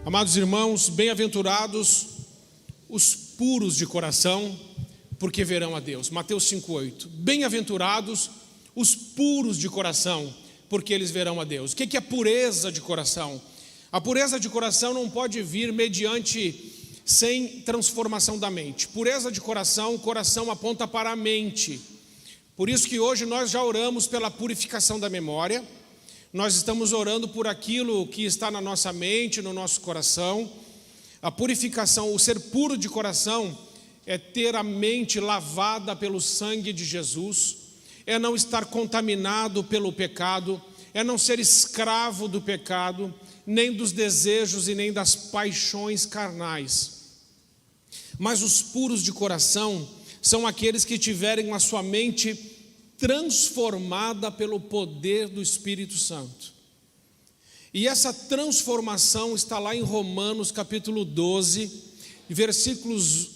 Amados irmãos, bem-aventurados os puros de coração, porque verão a Deus. Mateus 5,8. Bem-aventurados os puros de coração, porque eles verão a Deus. O que é pureza de coração? A pureza de coração não pode vir sem transformação da mente. Pureza de coração, o coração aponta para a mente. Por isso que hoje nós já oramos pela purificação da memória. Nós estamos orando por aquilo que está na nossa mente, no nosso coração. A purificação, o ser puro de coração, é ter a mente lavada pelo sangue de Jesus, é não estar contaminado pelo pecado, é não ser escravo do pecado, nem dos desejos e nem das paixões carnais. Mas os puros de coração são aqueles que tiverem a sua mente transformada pelo poder do Espírito Santo. E essa transformação está lá em Romanos capítulo 12, versículos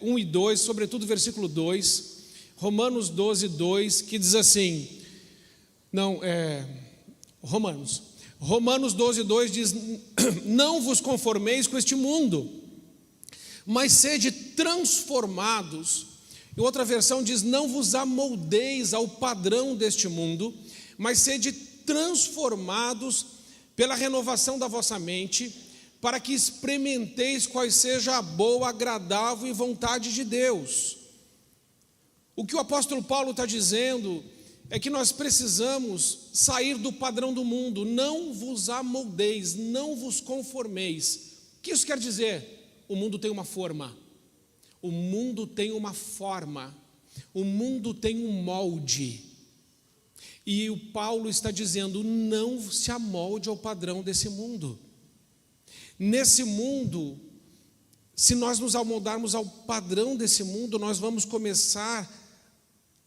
1 e 2, sobretudo versículo 2, Romanos 12, 2, que diz assim, Romanos 12, 2 diz, não vos conformeis com este mundo, mas sede transformados. E outra versão diz, não vos amoldeis ao padrão deste mundo, mas sede transformados pela renovação da vossa mente, para que experimenteis qual seja a boa, agradável e vontade de Deus. O que o apóstolo Paulo está dizendo é que nós precisamos sair do padrão do mundo. Não vos amoldeis, não vos conformeis. O que isso quer dizer? O mundo tem uma forma. O mundo tem uma forma, o mundo tem um molde, e o Paulo está dizendo, não se amolde ao padrão desse mundo. Nesse mundo, se nós nos amoldarmos ao padrão desse mundo, nós vamos começar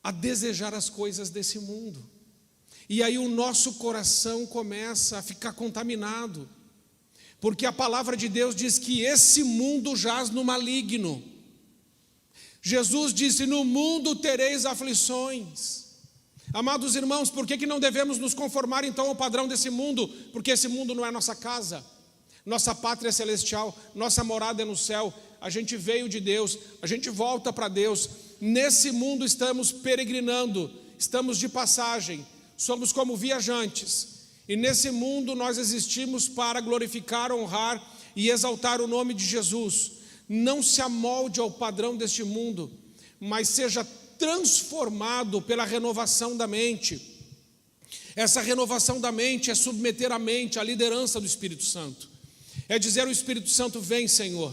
a desejar as coisas desse mundo, e aí o nosso coração começa a ficar contaminado, porque a palavra de Deus diz que esse mundo jaz no maligno. Jesus disse, no mundo tereis aflições. Amados irmãos, por que não devemos nos conformar então ao padrão desse mundo? Porque esse mundo não é nossa casa, nossa pátria é celestial, nossa morada é no céu, a gente veio de Deus, a gente volta para Deus. Nesse mundo estamos peregrinando, estamos de passagem, somos como viajantes, e nesse mundo nós existimos para glorificar, honrar e exaltar o nome de Jesus. Não se amolde ao padrão deste mundo, mas seja transformado pela renovação da mente. Essa renovação da mente é submeter a mente à liderança do Espírito Santo. É dizer ao Espírito Santo, vem Senhor,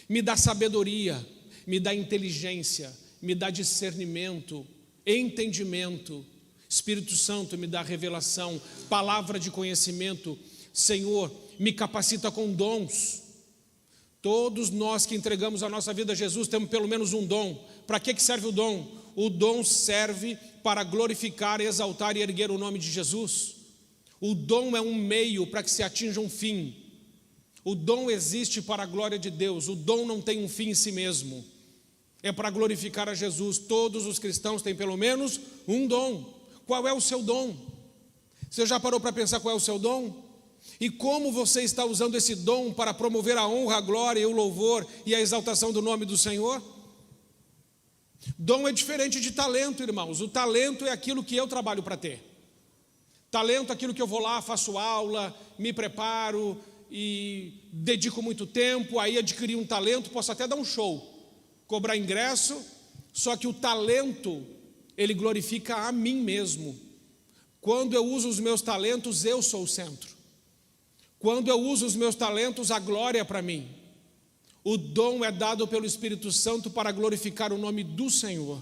me dá sabedoria, me dá inteligência, me dá discernimento, entendimento. Espírito Santo, me dá revelação, palavra de conhecimento. Senhor, me capacita com dons. Todos nós que entregamos a nossa vida a Jesus temos pelo menos um dom. Para que serve o dom? O dom serve para glorificar, exaltar e erguer o nome de Jesus. O dom é um meio para que se atinja um fim. O dom existe para a glória de Deus. O dom não tem um fim em si mesmo. É para glorificar a Jesus. Todos os cristãos têm pelo menos um dom. Qual é o seu dom? Você já parou para pensar qual é o seu dom? E como você está usando esse dom para promover a honra, a glória e o louvor e a exaltação do nome do Senhor? Dom é diferente de talento, irmãos. O talento é aquilo que eu trabalho para ter. Talento é aquilo que eu vou lá, faço aula, me preparo e dedico muito tempo, aí adquiri um talento, posso até dar um show, cobrar ingresso, só que o talento, ele glorifica a mim mesmo. Quando eu uso os meus talentos, eu sou o centro. Quando eu uso os meus talentos, a glória é para mim. O dom é dado pelo Espírito Santo para glorificar o nome do Senhor,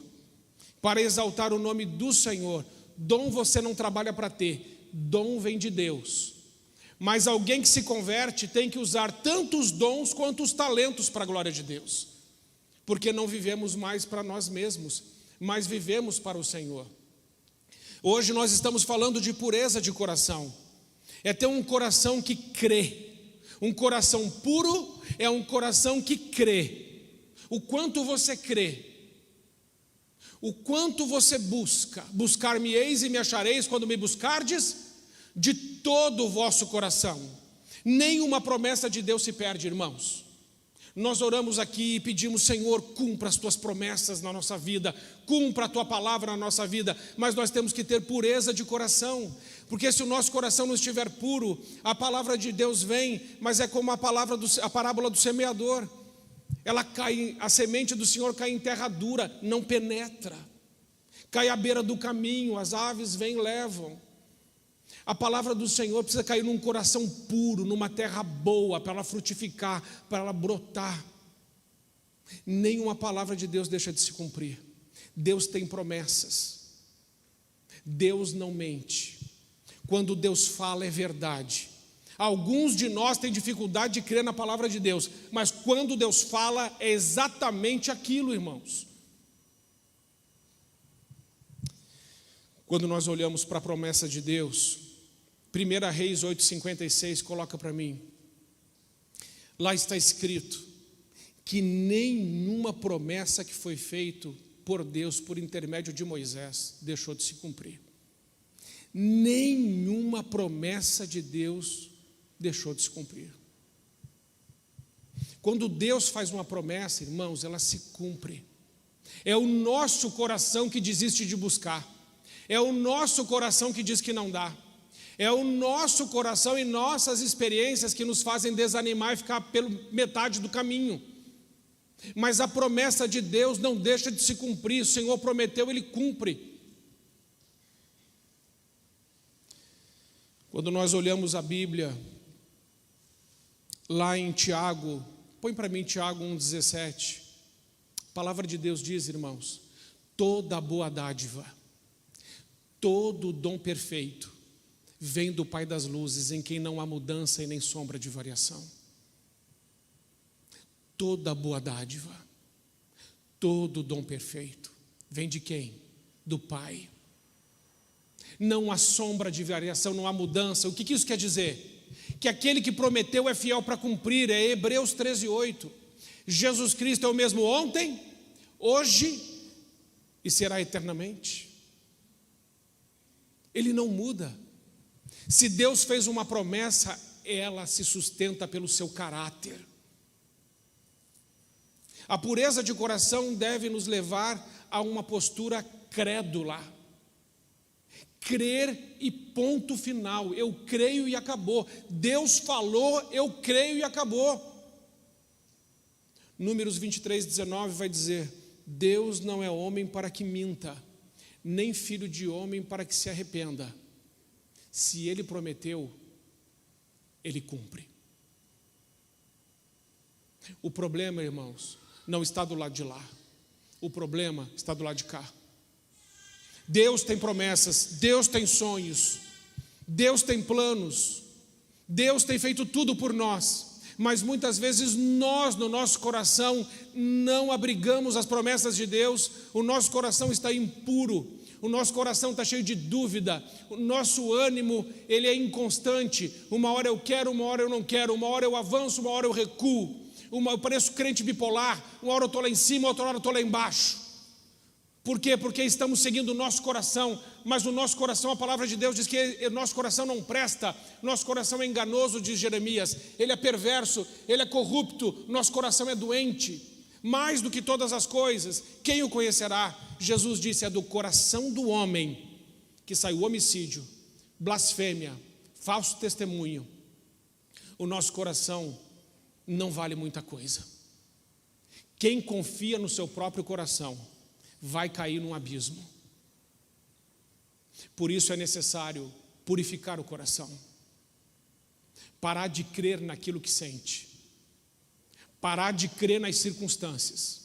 para exaltar o nome do Senhor. Dom você não trabalha para ter, dom vem de Deus. Mas alguém que se converte tem que usar tanto os dons quanto os talentos para a glória de Deus. Porque não vivemos mais para nós mesmos, mas vivemos para o Senhor. Hoje nós estamos falando de pureza de coração. É ter um coração que crê. Um coração puro é um coração que crê. O quanto você crê. O quanto você busca. Buscar-me-eis e me achareis quando me buscardes de todo o vosso coração. Nenhuma promessa de Deus se perde, irmãos. Nós oramos aqui e pedimos: Senhor, cumpra as tuas promessas na nossa vida, cumpra a tua palavra na nossa vida, mas nós temos que ter pureza de coração, porque se o nosso coração não estiver puro, a palavra de Deus vem, mas é como a parábola do semeador. Ela cai, a semente do Senhor cai em terra dura, não penetra, cai à beira do caminho, as aves vêm e levam. A palavra do Senhor precisa cair num coração puro, numa terra boa, para ela frutificar, para ela brotar. Nenhuma palavra de Deus deixa de se cumprir. Deus tem promessas. Deus não mente. Quando Deus fala, é verdade. Alguns de nós têm dificuldade de crer na palavra de Deus, mas quando Deus fala, é exatamente aquilo, irmãos. Quando nós olhamos para a promessa de Deus, 1 Reis 8,56, coloca para mim. Lá está escrito que nenhuma promessa que foi feita por Deus por intermédio de Moisés deixou de se cumprir. Nenhuma promessa de Deus deixou de se cumprir. Quando Deus faz uma promessa, irmãos, ela se cumpre. É o nosso coração que desiste de buscar. É o nosso coração que diz que não dá. É o nosso coração e nossas experiências que nos fazem desanimar e ficar pela metade do caminho. Mas a promessa de Deus não deixa de se cumprir. O Senhor prometeu, Ele cumpre. Quando nós olhamos a Bíblia, lá em Tiago, põe para mim Tiago 1,17. A palavra de Deus diz, irmãos: toda boa dádiva, todo dom perfeito vem do Pai das luzes, em quem não há mudança e nem sombra de variação. Toda boa dádiva, todo dom perfeito vem de quem? Do Pai. Não há sombra de variação, não há mudança. O que isso quer dizer? Que aquele que prometeu é fiel para cumprir. É Hebreus 13:8. Jesus Cristo é o mesmo ontem, hoje e será eternamente. Ele não muda. Se Deus fez uma promessa, ela se sustenta pelo seu caráter. A pureza de coração deve nos levar a uma postura crédula. Crer e ponto final. Eu creio e acabou. Deus falou, eu creio e acabou. Números 23:19 vai dizer: Deus não é homem para que minta, nem filho de homem para que se arrependa. Se Ele prometeu, Ele cumpre. O problema, irmãos, não está do lado de lá. O problema está do lado de cá. Deus tem promessas, Deus tem sonhos, Deus tem planos, Deus tem feito tudo por nós, mas muitas vezes nós, no nosso coração, não abrigamos as promessas de Deus. O nosso coração está impuro, o nosso coração está cheio de dúvida, o nosso ânimo ele é inconstante. Uma hora eu quero, uma hora eu não quero, uma hora eu avanço, uma hora eu recuo. Eu pareço crente bipolar, uma hora eu estou lá em cima, outra hora eu estou lá embaixo. Por quê? Porque estamos seguindo o nosso coração, mas o nosso coração, a palavra de Deus diz que o nosso coração não presta, nosso coração é enganoso, diz Jeremias, ele é perverso, ele é corrupto, nosso coração é doente. Mais do que todas as coisas, quem o conhecerá? Jesus disse: é do coração do homem que sai o homicídio, blasfêmia, falso testemunho. O nosso coração não vale muita coisa. Quem confia no seu próprio coração vai cair num abismo. Por isso é necessário purificar o coração, parar de crer naquilo que sente, parar de crer nas circunstâncias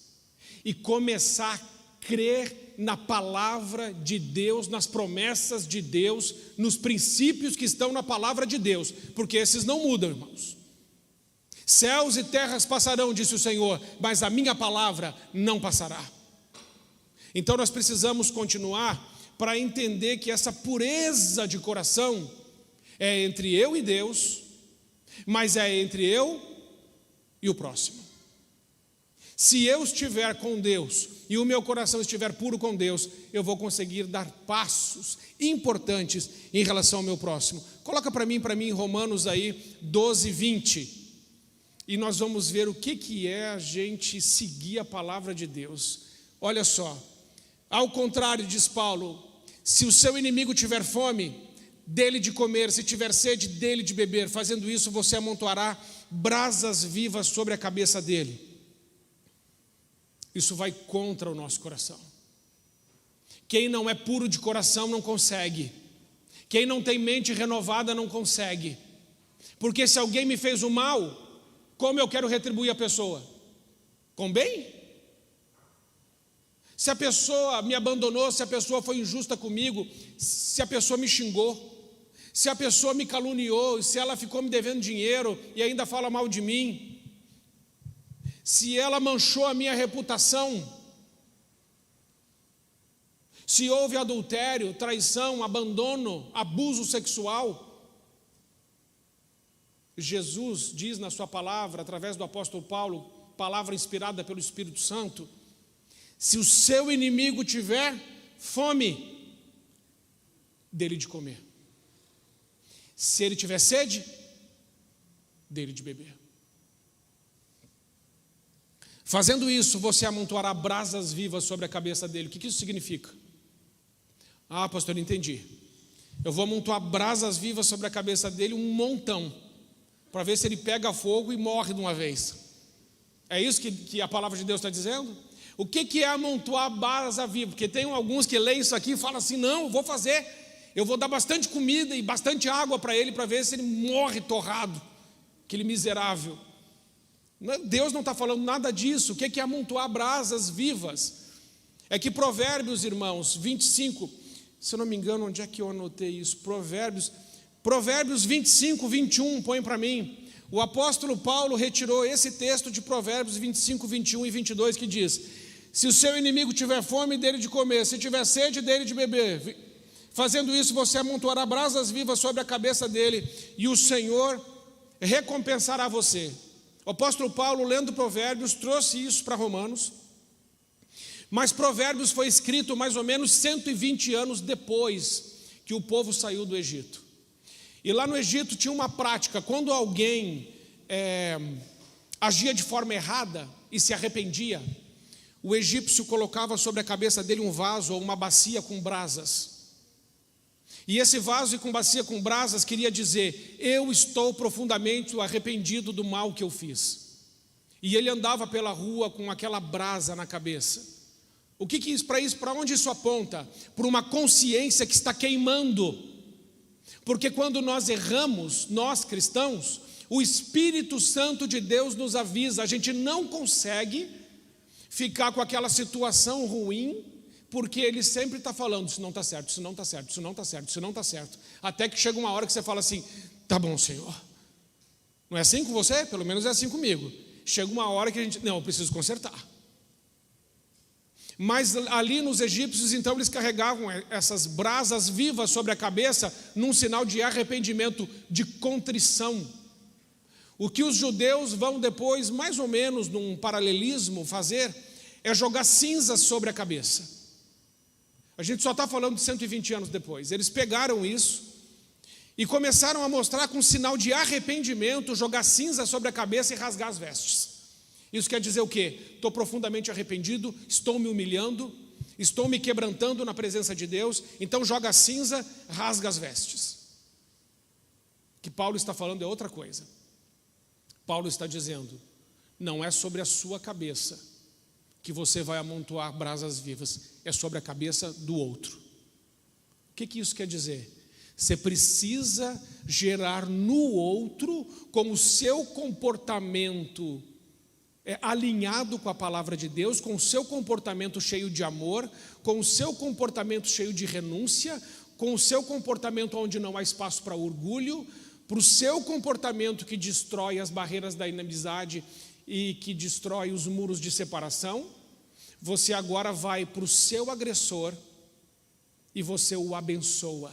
e começar a crer na palavra de Deus, nas promessas de Deus, nos princípios que estão na palavra de Deus, porque esses não mudam, irmãos. Céus e terras passarão, disse o Senhor, mas a minha palavra não passará. Então nós precisamos continuar para entender que essa pureza de coração é entre eu e Deus, mas é entre eu e o próximo. Se eu estiver com Deus e o meu coração estiver puro com Deus, eu vou conseguir dar passos importantes em relação ao meu próximo. Coloca para mim Romanos aí 12, 20. E nós vamos ver o que é a gente seguir a palavra de Deus. Olha só, ao contrário, diz Paulo, se o seu inimigo tiver fome, dele de comer, se tiver sede, dele de beber. Fazendo isso, você amontoará brasas vivas sobre a cabeça dele. Isso vai contra o nosso coração. Quem não é puro de coração não consegue. Quem não tem mente renovada não consegue. Porque se alguém me fez o mal, como eu quero retribuir a pessoa? Com bem? Se a pessoa me abandonou, se a pessoa foi injusta comigo, se a pessoa me xingou, se a pessoa me caluniou, se ela ficou me devendo dinheiro e ainda fala mal de mim, se ela manchou a minha reputação, se houve adultério, traição, abandono, abuso sexual, Jesus diz na sua palavra, através do apóstolo Paulo, palavra inspirada pelo Espírito Santo, se o seu inimigo tiver fome, dele de comer. Se ele tiver sede, dele de beber. Fazendo isso, você amontoará brasas vivas sobre a cabeça dele. O que isso significa? Ah, pastor, entendi. Eu vou amontoar brasas vivas sobre a cabeça dele, um montão, para ver se ele pega fogo e morre de uma vez. É isso que a palavra de Deus está dizendo? O que é amontoar brasa viva? Porque tem alguns que leem isso aqui e falam assim, não, eu vou fazer, eu vou dar bastante comida e bastante água para ele, para ver se ele morre torrado, aquele miserável. Deus não está falando nada disso. O que é amontoar brasas vivas? É que Provérbios, irmãos, 25, se eu não me engano, onde é que eu anotei isso? Provérbios 25, 21, põe para mim. O apóstolo Paulo retirou esse texto de Provérbios 25, 21 e 22, que diz, se o seu inimigo tiver fome, dele de comer, se tiver sede, dele de beber. Fazendo isso, você amontoará brasas vivas sobre a cabeça dele, e o Senhor recompensará você. O apóstolo Paulo, lendo Provérbios, trouxe isso para Romanos, mas Provérbios foi escrito mais ou menos 120 anos depois que o povo saiu do Egito. E lá no Egito tinha uma prática, quando alguém agia de forma errada e se arrependia, o egípcio colocava sobre a cabeça dele um vaso ou uma bacia com brasas. E esse vaso e com bacia com brasas queria dizer, eu estou profundamente arrependido do mal que eu fiz. E ele andava pela rua com aquela brasa na cabeça. O que isso, para onde isso aponta? Para uma consciência que está queimando. Porque quando nós erramos, nós cristãos, o Espírito Santo de Deus nos avisa, a gente não consegue ficar com aquela situação ruim, porque ele sempre está falando, isso não está certo, isso não está certo, isso não está certo, isso não está certo. Até que chega uma hora que você fala assim, tá bom, Senhor. Não é assim com você? Pelo menos é assim comigo. Chega uma hora que a gente, não, eu preciso consertar. Mas ali nos egípcios, então, eles carregavam essas brasas vivas sobre a cabeça num sinal de arrependimento, de contrição. O que os judeus vão depois, mais ou menos num paralelismo, fazer é jogar cinzas sobre a cabeça. A gente só está falando de 120 anos depois. Eles pegaram isso e começaram a mostrar com sinal de arrependimento, jogar cinza sobre a cabeça e rasgar as vestes. Isso quer dizer o quê? Estou profundamente arrependido, estou me humilhando, estou me quebrantando na presença de Deus, então joga cinza, rasga as vestes. O que Paulo está falando é outra coisa. Paulo está dizendo, não é sobre a sua cabeça que você vai amontoar brasas vivas, é sobre a cabeça do outro. O que isso quer dizer? Você precisa gerar no outro, com o seu comportamento alinhado com a palavra de Deus, com o seu comportamento cheio de amor, com o seu comportamento cheio de renúncia, com o seu comportamento onde não há espaço para orgulho, para o seu comportamento que destrói as barreiras da inimizade e que destrói os muros de separação. Você agora vai para o seu agressor e você o abençoa.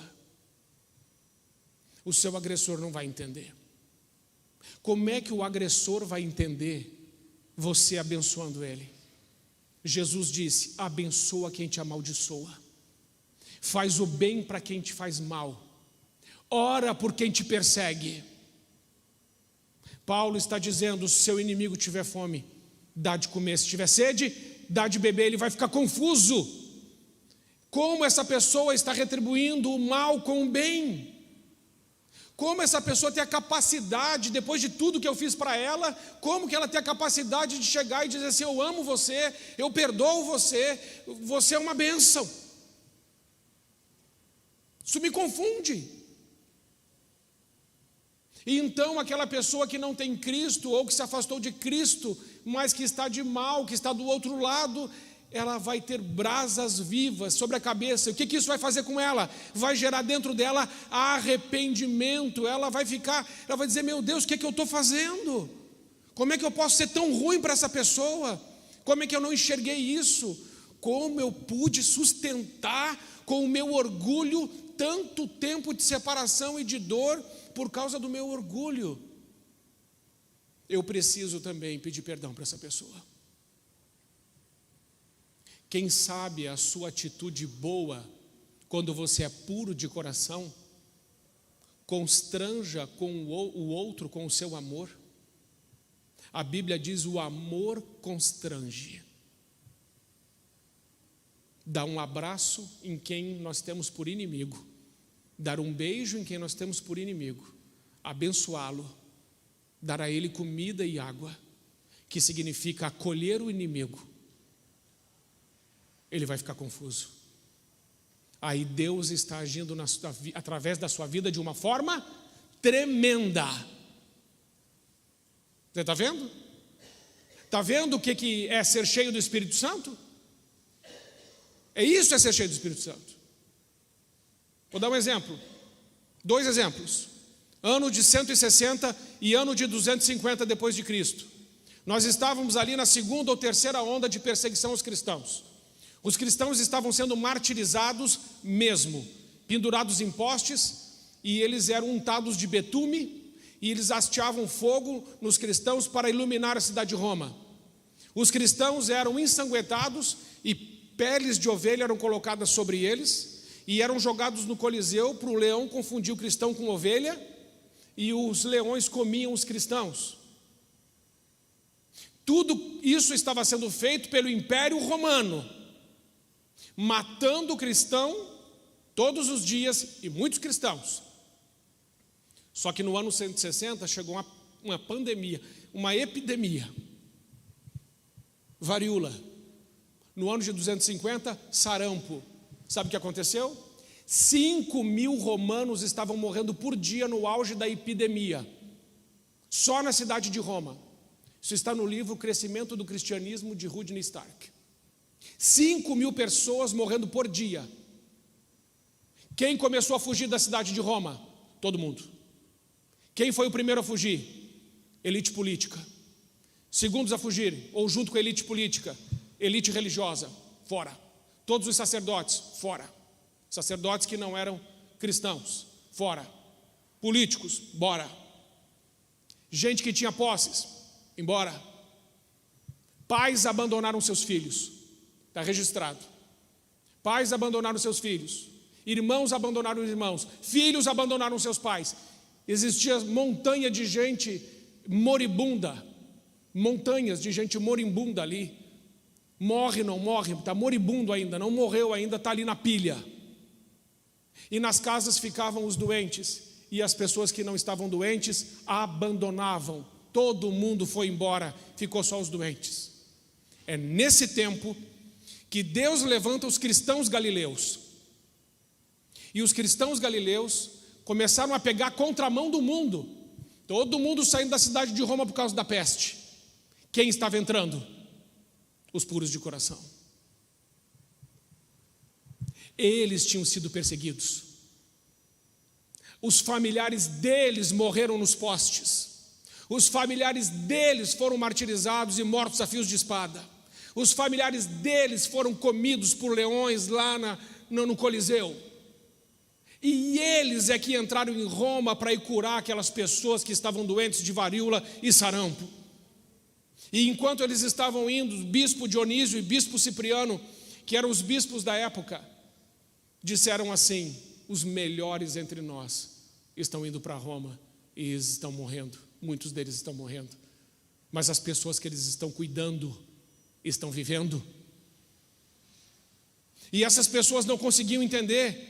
O seu agressor não vai entender. Como é que o agressor vai entender você abençoando ele. Jesus disse: abençoa quem te amaldiçoa, faz o bem para quem te faz mal, ora por quem te persegue. Paulo está dizendo: se seu inimigo tiver fome, dá de comer; se tiver sede, dá de beber. Ele vai ficar confuso. Como essa pessoa está retribuindo o mal com o bem? Como essa pessoa tem a capacidade, depois de tudo que eu fiz para ela, como que ela tem a capacidade de chegar e dizer assim: eu amo você, eu perdoo você, você é uma bênção? Isso me confunde. E então aquela pessoa que não tem Cristo, ou que se afastou de Cristo, mas que está de mal, que está do outro lado, ela vai ter brasas vivas sobre a cabeça. O que isso vai fazer com ela? Vai gerar dentro dela arrependimento. Ela vai dizer: meu Deus, o que eu estou fazendo? Como é que eu posso ser tão ruim para essa pessoa? Como é que eu não enxerguei isso? Como eu pude sustentar com o meu orgulho tanto tempo de separação e de dor por causa do meu orgulho? Eu preciso também pedir perdão para essa pessoa. Quem sabe a sua atitude boa, quando você é puro de coração, constranja com o outro com o seu amor. A Bíblia diz: o amor constrange. Dar um abraço em quem nós temos por inimigo, dar um beijo em quem nós temos por inimigo, abençoá-lo, dar a ele comida e água, que significa acolher o inimigo. Ele vai ficar confuso. Aí Deus está agindo através da sua vida de uma forma tremenda. Você está vendo? Está vendo o que é ser cheio do Espírito Santo? É isso, é ser cheio do Espírito Santo. Vou dar um exemplo. 2 exemplos. Ano de 160 e ano de 250 depois de Cristo. Nós estávamos ali na 2ª ou 3ª onda de perseguição aos cristãos. Os cristãos estavam sendo martirizados mesmo, pendurados em postes, e eles eram untados de betume, e eles hasteavam fogo nos cristãos para iluminar a cidade de Roma. Os cristãos eram ensanguentados e peles de ovelha eram colocadas sobre eles, e eram jogados no Coliseu para o leão confundir o cristão com ovelha, e os leões comiam os cristãos. Tudo isso estava sendo feito pelo Império Romano, matando o cristão todos os dias, e muitos cristãos. Só que no ano 160 chegou uma pandemia, uma epidemia, varíola. No ano de 250, sarampo. Sabe o que aconteceu? 5.000 romanos estavam morrendo por dia no auge da epidemia, só na cidade de Roma. Isso está no livro Crescimento do Cristianismo, de Rodney Stark. 5.000 pessoas morrendo por dia. Quem começou a fugir da cidade de Roma? Todo mundo. Quem foi o primeiro a fugir? Elite política. Segundos a fugir, ou junto com a elite política, elite religiosa, fora. Todos os sacerdotes, fora. Sacerdotes que não eram cristãos, fora. Políticos, bora. Gente que tinha posses, embora. Pais abandonaram seus filhos. Está registrado. Pais abandonaram seus filhos. Irmãos abandonaram os irmãos. Filhos abandonaram seus pais. Existia montanha de gente moribunda. Montanhas de gente moribunda ali. Morre, não morre, está moribundo ainda, não morreu ainda, está ali na pilha. E nas casas ficavam os doentes. E as pessoas que não estavam doentes abandonavam. Todo mundo foi embora, ficou só os doentes. É nesse tempo que Deus levanta os cristãos galileus. E os cristãos galileus começaram a pegar a contramão do mundo. Todo mundo saindo da cidade de Roma por causa da peste. Quem estava entrando? Os puros de coração. Eles tinham sido perseguidos. Os familiares deles morreram nos postes. Os familiares deles foram martirizados e mortos a fios de espada. Os familiares deles foram comidos por leões lá no Coliseu. E eles é que entraram em Roma para ir curar aquelas pessoas que estavam doentes de varíola e sarampo. E enquanto eles estavam indo, o bispo Dionísio e o bispo Cipriano, que eram os bispos da época, disseram assim: os melhores entre nós estão indo para Roma e eles estão morrendo, muitos deles estão morrendo, mas as pessoas que eles estão cuidando estão vivendo. E essas pessoas não conseguiam entender.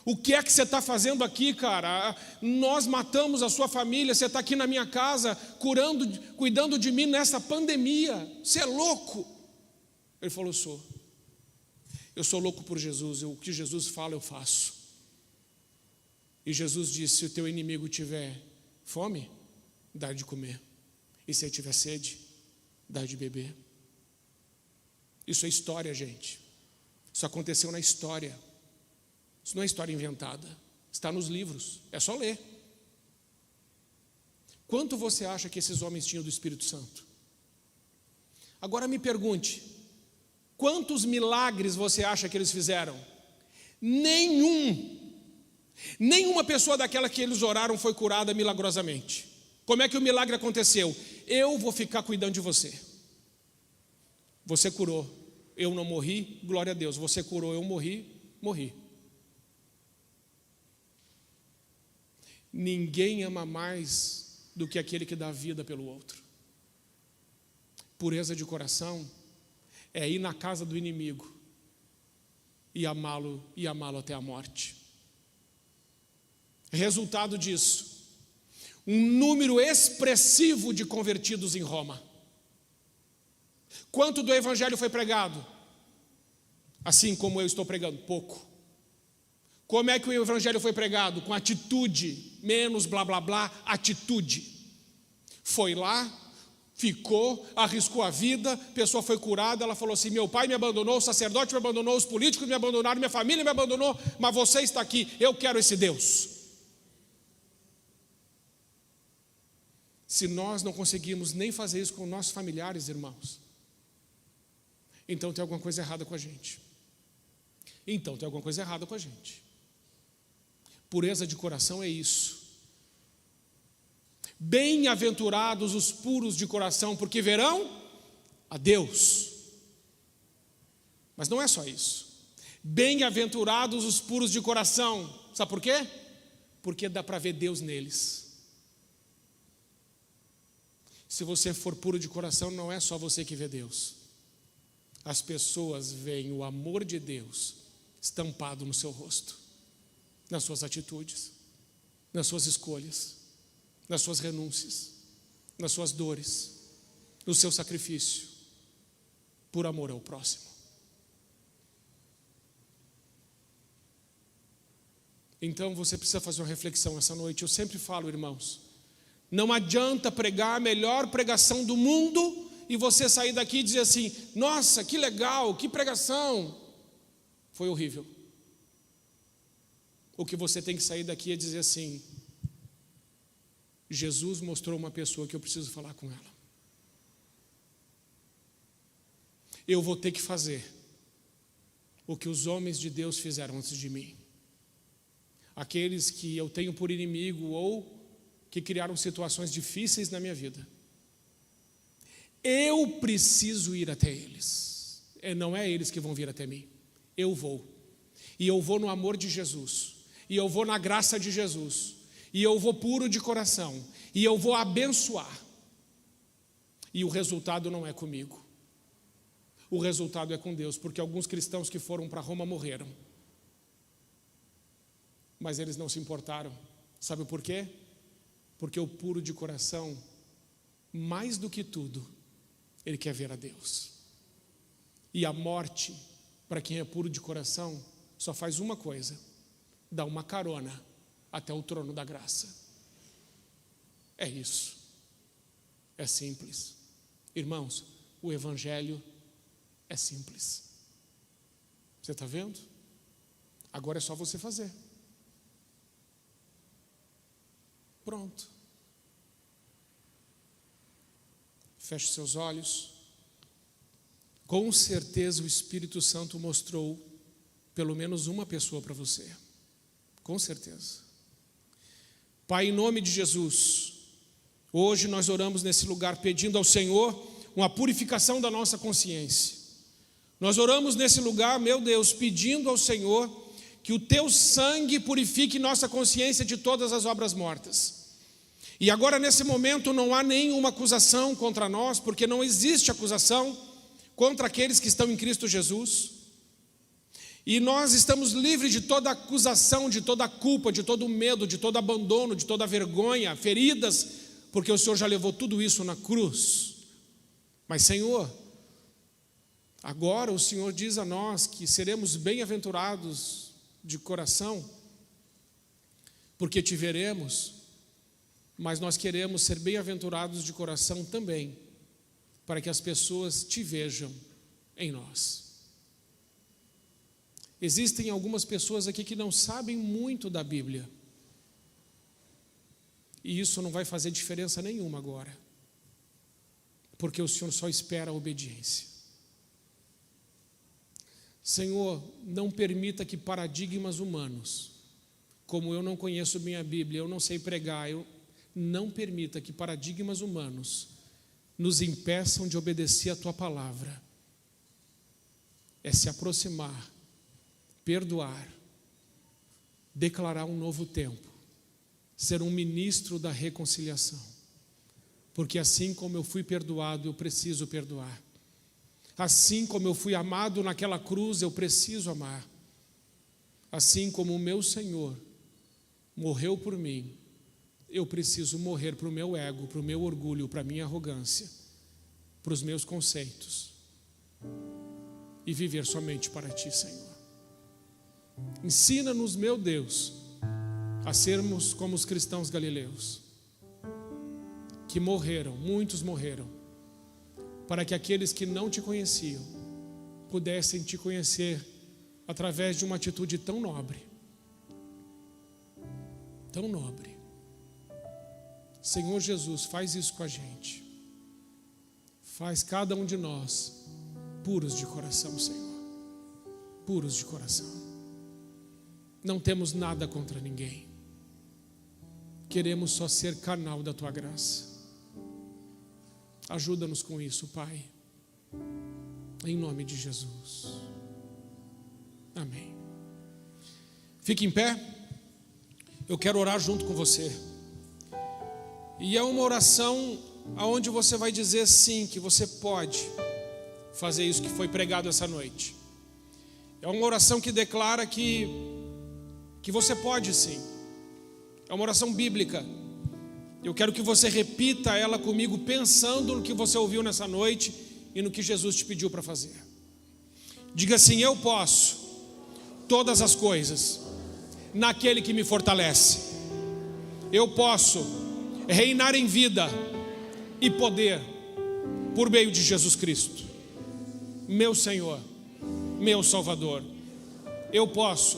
O que é que você está fazendo aqui, cara? Nós matamos a sua família, você está aqui na minha casa, cuidando de mim nessa pandemia. Você é louco. Ele falou: eu sou louco por Jesus, o que Jesus fala eu faço. E Jesus disse: se o teu inimigo tiver fome, dá de comer, e se ele tiver sede, dá de beber. Isso é história, gente. Isso aconteceu na história. Isso não é história inventada, está nos livros, é só ler. Quanto você acha que esses homens tinham do Espírito Santo? Agora me pergunte, quantos milagres você acha que eles fizeram? Nenhum. Nenhuma pessoa daquela que eles oraram foi curada milagrosamente. Como é que o milagre aconteceu? Eu vou ficar cuidando de você. Você curou, eu não morri, glória a Deus. Você curou, eu morri. Ninguém ama mais do que aquele que dá vida pelo outro. Pureza de coração é ir na casa do inimigo e amá-lo até a morte. Resultado disso, um número expressivo de convertidos em Roma. Quanto do evangelho foi pregado? Assim como eu estou pregando, pouco. Como é que o evangelho foi pregado? Com atitude, menos blá blá blá, atitude. Foi lá, ficou, arriscou a vida, a pessoa foi curada, ela falou assim: meu pai me abandonou, o sacerdote me abandonou, os políticos me abandonaram, minha família me abandonou, mas você está aqui, eu quero esse Deus. Se nós não conseguimos nem fazer isso com nossos familiares, irmãos, então tem alguma coisa errada com a gente. Pureza de coração é isso. Bem-aventurados os puros de coração, porque verão a Deus. Mas não é só isso. Bem-aventurados os puros de coração. Sabe por quê? Porque dá para ver Deus neles. Se você for puro de coração, não é só você que vê Deus. As pessoas veem o amor de Deus estampado no seu rosto, nas suas atitudes, nas suas escolhas, nas suas renúncias, nas suas dores, no seu sacrifício, por amor ao próximo. Então você precisa fazer uma reflexão essa noite. Eu sempre falo, irmãos, não adianta pregar a melhor pregação do mundo e você sair daqui e dizer assim: nossa, que legal, que pregação. Foi horrível. O que você tem que sair daqui é dizer assim: Jesus mostrou uma pessoa que eu preciso falar com ela. Eu vou ter que fazer o que os homens de Deus fizeram antes de mim. Aqueles que eu tenho por inimigo ou que criaram situações difíceis na minha vida. Eu preciso ir até eles. Não é eles que vão vir até mim. Eu vou. E eu vou no amor de Jesus. E eu vou na graça de Jesus. E eu vou puro de coração. E eu vou abençoar. E o resultado não é comigo. O resultado é com Deus. Porque alguns cristãos que foram para Roma morreram. Mas eles não se importaram. Sabe por quê? Porque o puro de coração, mais do que tudo, ele quer ver a Deus. E a morte, para quem é puro de coração, só faz uma coisa: dá uma carona até o trono da graça. É isso. É simples. Irmãos, o evangelho é simples. Você está vendo? Agora é só você fazer. Pronto. Feche seus olhos. Com certeza o Espírito Santo mostrou pelo menos uma pessoa para você. Com certeza. Pai, em nome de Jesus, hoje nós oramos nesse lugar pedindo ao Senhor uma purificação da nossa consciência. Nós oramos nesse lugar, meu Deus, pedindo ao Senhor que o teu sangue purifique nossa consciência de todas as obras mortas. E agora, nesse momento, não há nenhuma acusação contra nós, porque não existe acusação contra aqueles que estão em Cristo Jesus. E nós estamos livres de toda acusação, de toda culpa, de todo medo, de todo abandono, de toda vergonha, feridas, porque o Senhor já levou tudo isso na cruz. Mas, Senhor, agora o Senhor diz a nós que seremos bem-aventurados de coração, porque te veremos, mas nós queremos ser bem-aventurados de coração também, para que as pessoas te vejam em nós. Existem algumas pessoas aqui que não sabem muito da Bíblia, e isso não vai fazer diferença nenhuma agora, porque o Senhor só espera a obediência. Senhor, não permita que paradigmas humanos, como eu não conheço bem a Bíblia, eu não sei pregar, não permita que paradigmas humanos nos impeçam de obedecer a Tua palavra. É se aproximar, perdoar, declarar um novo tempo, ser um ministro da reconciliação, porque assim como eu fui perdoado, eu preciso perdoar. Assim como eu fui amado naquela cruz, eu preciso amar. Assim como o meu Senhor morreu por mim, eu preciso morrer para o meu ego, para o meu orgulho, para a minha arrogância, para os meus conceitos, e viver somente para Ti, Senhor. Ensina-nos, meu Deus, a sermos como os cristãos galileus, que morreram, muitos morreram, para que aqueles que não Te conheciam pudessem Te conhecer através de uma atitude tão nobre. Tão nobre. Senhor Jesus, faz isso com a gente. Faz cada um de nós puros de coração, Senhor. Puros de coração. Não temos nada contra ninguém. Queremos só ser canal da Tua graça. Ajuda-nos com isso, Pai, em nome de Jesus. Amém. Fique em pé. Eu quero orar junto com você. E é uma oração onde você vai dizer sim, que você pode fazer isso que foi pregado essa noite. É uma oração que declara que você pode sim. É uma oração bíblica. Eu quero que você repita ela comigo, pensando no que você ouviu nessa noite e no que Jesus te pediu para fazer. Diga assim: eu posso todas as coisas naquele que me fortalece. Eu posso reinar em vida e poder por meio de Jesus Cristo, meu Senhor, meu Salvador. Eu posso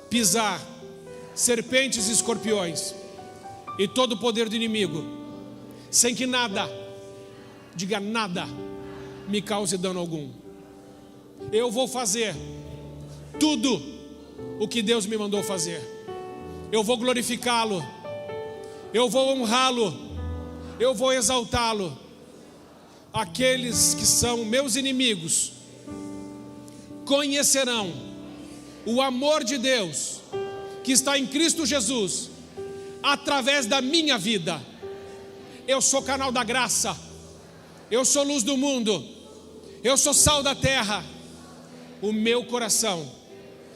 pisar serpentes e escorpiões e todo o poder do inimigo, sem que nada, diga nada, me cause dano algum. Eu vou fazer tudo o que Deus me mandou fazer. Eu vou glorificá-lo, eu vou honrá-lo, eu vou exaltá-lo. Aqueles que são meus inimigos conhecerão o amor de Deus que está em Cristo Jesus através da minha vida. Eu sou canal da graça, eu sou luz do mundo, eu sou sal da terra. O meu coração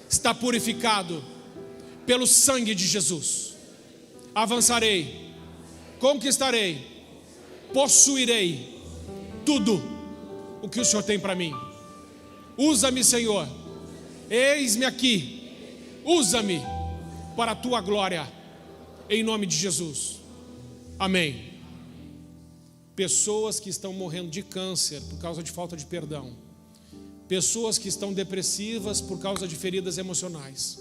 está purificado pelo sangue de Jesus. Avançarei, conquistarei, possuirei tudo o que o Senhor tem para mim. Usa-me, Senhor, eis-me aqui, usa-me para a Tua glória, em nome de Jesus, amém. Pessoas que estão morrendo de câncer por causa de falta de perdão, pessoas que estão depressivas por causa de feridas emocionais,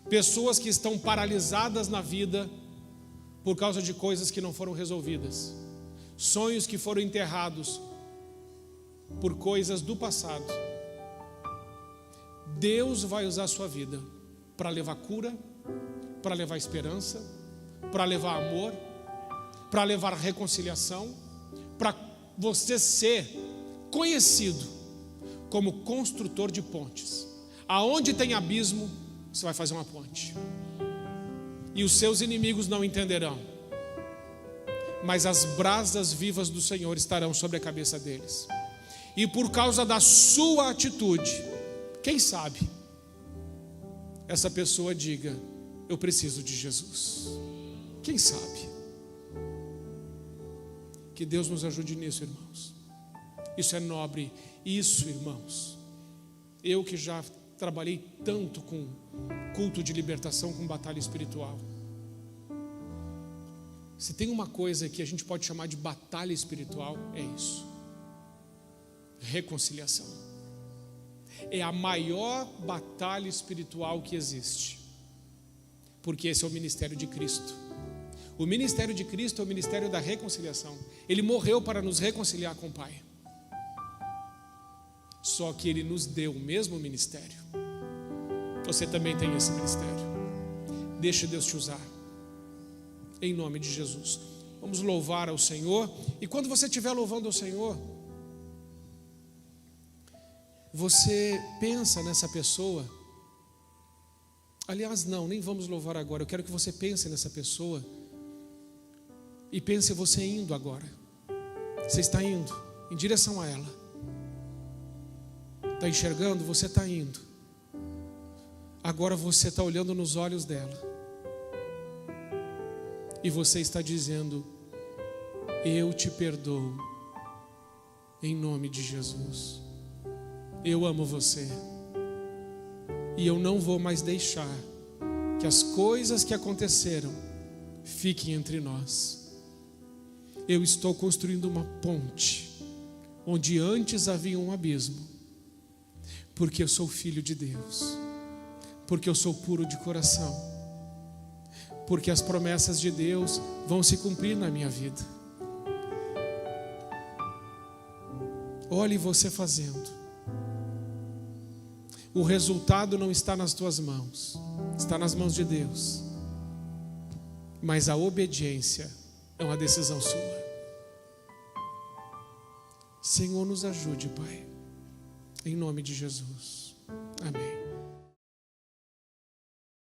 pessoas que estão paralisadas na vida por causa de coisas que não foram resolvidas, sonhos que foram enterrados por coisas do passado. Deus vai usar a sua vida para levar cura, para levar esperança, para levar amor, para levar reconciliação, para você ser conhecido como construtor de pontes. Aonde tem abismo, você vai fazer uma ponte. E os seus inimigos não entenderão, mas as brasas vivas do Senhor estarão sobre a cabeça deles. E por causa da sua atitude, quem sabe, essa pessoa diga: eu preciso de Jesus. Quem sabe? Que Deus nos ajude nisso, irmãos. Isso é nobre. Isso, irmãos, eu que já trabalhei tanto com culto de libertação, com batalha espiritual, se tem uma coisa que a gente pode chamar de batalha espiritual, é isso: reconciliação. É a maior batalha espiritual que existe, porque esse é o ministério de Cristo. O ministério de Cristo é o ministério da reconciliação. Ele morreu para nos reconciliar com o Pai. Só que Ele nos deu o mesmo ministério. Você também tem esse ministério. Deixa Deus te usar, em nome de Jesus. Vamos louvar ao Senhor. E quando você estiver louvando ao Senhor, você pensa nessa pessoa. Aliás, não, nem vamos louvar agora. Eu quero que você pense nessa pessoa. E pense você indo agora. Você está indo em direção a ela. Está enxergando? Você está indo. Agora você está olhando nos olhos dela. E você está dizendo: eu te perdoo, em nome de Jesus. Eu amo você. E eu não vou mais deixar que as coisas que aconteceram fiquem entre nós. Eu estou construindo uma ponte onde antes havia um abismo, porque eu sou filho de Deus, porque eu sou puro de coração, porque as promessas de Deus vão se cumprir na minha vida. Olhe você fazendo. O resultado não está nas tuas mãos, está nas mãos de Deus. Mas a obediência é uma decisão sua. Senhor, nos ajude, Pai, em nome de Jesus. Amém.